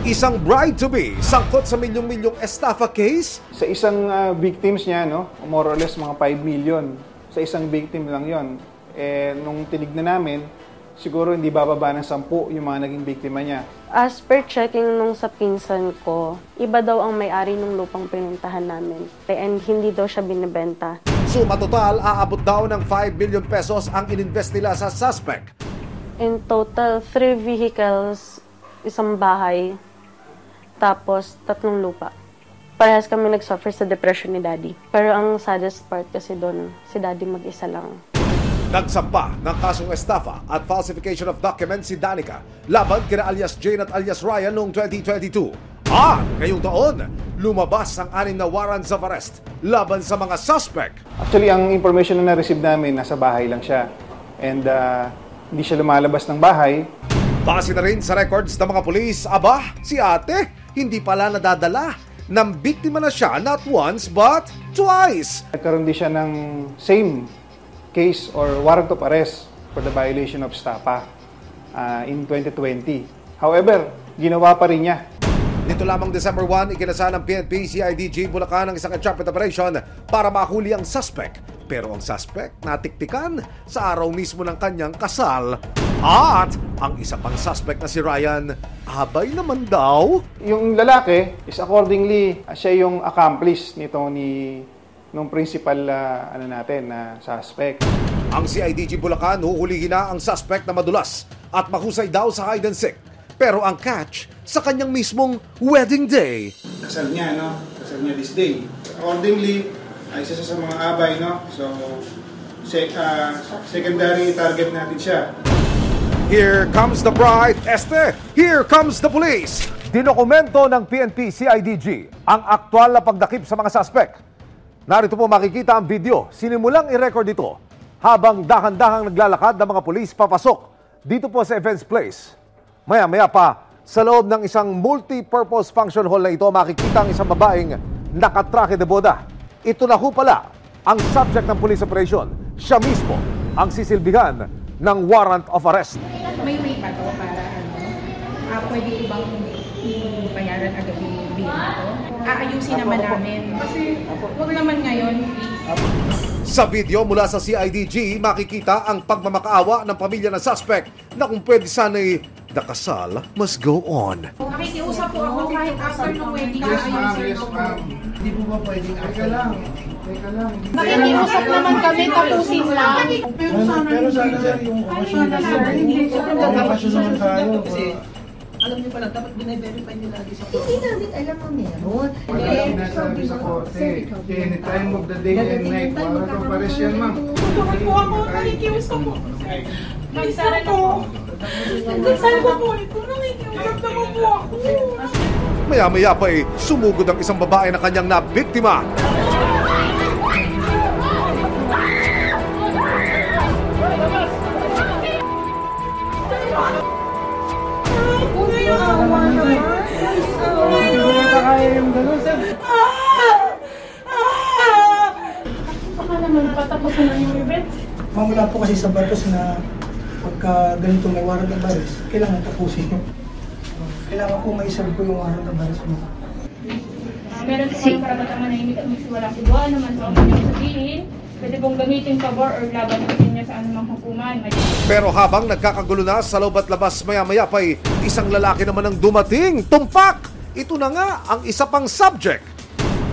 Isang bride-to-be sangkot sa milyong-milyong estafa case? Sa isang victims niya, no, more or less mga 5 million. Sa isang victim lang yon. Nung tinignan namin, siguro hindi bababa ng 10 yung mga naging biktima niya. As per checking nung sa pinsan ko, iba daw ang may-ari ng lupang pinuntahan namin. And hindi daw siya binibenta. Suma total, aabot daw ng 5 million pesos ang ininvest nila sa suspect. In total, 3 vehicles, isang bahay, tapos 3 lupa. Parehas kami nag-suffer sa depression ni Daddy. Pero ang saddest part kasi doon, si Daddy mag-isa lang. Nagsampa ng kasong estafa at falsification of documents si Danica laban kina alias Jane at alias Ryan noong 2022. At ngayong taon, lumabas ang 6 na warrants of arrest laban sa mga suspect. Actually, ang information na na-receive namin, nasa bahay lang siya. And hindi siya lumalabas ng bahay. Base na rin sa records ng mga pulis, si ate, hindi pala nadadala. Nang biktima na siya not once but twice. Nagkaroon din siya ng same case or warrant of arrest for the violation of STAPA in 2020. However, ginawa pa rin niya. Nito lamang December 1, ikinasa ng PNP CIDG Bulacan ang isang entrapment operation para mahuli ang suspect. Pero ang suspect natiktikan sa araw mismo ng kanyang kasal. At ang isa pang suspect na si Ryan, abay naman daw. Yung lalaki is accordingly, siya yung accomplice nung principal suspect. Ang CIDG Bulacan huhulihin na ang suspect na madulas at mahusay daw sa hide and seek. Pero ang catch sa kanyang mismong wedding day. Kasal niya, no? Kasal niya this day. Accordingly, ay isa sa mga abay, no? So, secondary target natin siya. Here comes the bride, Este! Here comes the police! Dinokumento ng PNP CIDG ang aktwal na pagdakip sa mga suspect. Narito po makikita ang video. Sinimulang i-record ito habang dahan-dahang naglalakad ng mga pulis papasok dito po sa Events Place. Maya-maya pa, sa loob ng isang multi-purpose function hall na ito, makikita ang isang babaeng nakatrake de boda. Ito na ho pala ang subject ng police operation. Siya mismo ang sisilbihan ng warrant of arrest. May way pa to para pwede ko bang bayaran agad yung bill na to? Aayusin naman namin. Kasi huwag naman ngayon, please. Sa video mula sa CIDG, makikita ang pagmamakaawa ng pamilya ng suspect na kung pwede sana'y the kasal must go on. Nakikiusap po ako kahit after ng wedding. Yes, ma'am. Hindi po ba pwedeng Teka lang. Nakikiusap naman kami, tapusin lang. Pero sana yung okasyon naman tayo. Alam niyo pala, dapat bine-verify niyo lagi sa Hindi namin alam mo meron. Wala sinasabi sa korte. Any time of the day and night, para kang pares yan, ma'am. Bakit po ako nakikiusap po? Nagsara na po. Nagsara na po ito. Nakikiusap naman po ako. Maya-maya pa sumugod ang isang babae na kanyang nabiktima. Baka naman patapos na yung event. Mamula po kasi sa batas na pagka ganito may warrant of arrest, kailangan tapusin. Kailangan po may-serve po yung warrant of arrest mo. Meron po kayong karapatang manahimik at magsiwalang kudwa naman po ang kanyang sabihin. Pwede pong gamitin pabor or laban natin niya sa anumang hukuman. Pero habang nagkakagulo na sa loob at labas, maya-maya pa isang lalaki naman ang dumating. Tumpak! Ito na nga ang isa pang subject.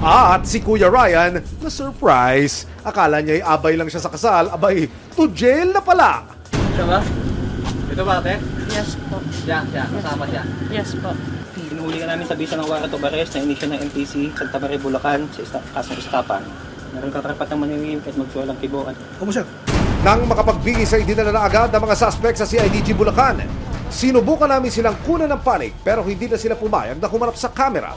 At si Kuya Ryan na surprise. Akala niya abay lang siya sa kasal. Abay, to jail na pala. Siya ba? Ito ba, ate? Yes po. Siya, kasama siya. Yes po. Pinuhuli ka namin sa bisa ng warrant of arrest na inisyo ng NTC sa Tabaré, Bulacan sa kasong estapan. Meron ka karapat ng manimim at magsuwalang kibuan. Kumusap? Nang makapagbigis ay dinala na agad ng mga suspect sa CIDG Bulacan. Sinubukan namin silang kunan ng panig pero hindi na sila pumayag na humarap sa kamera.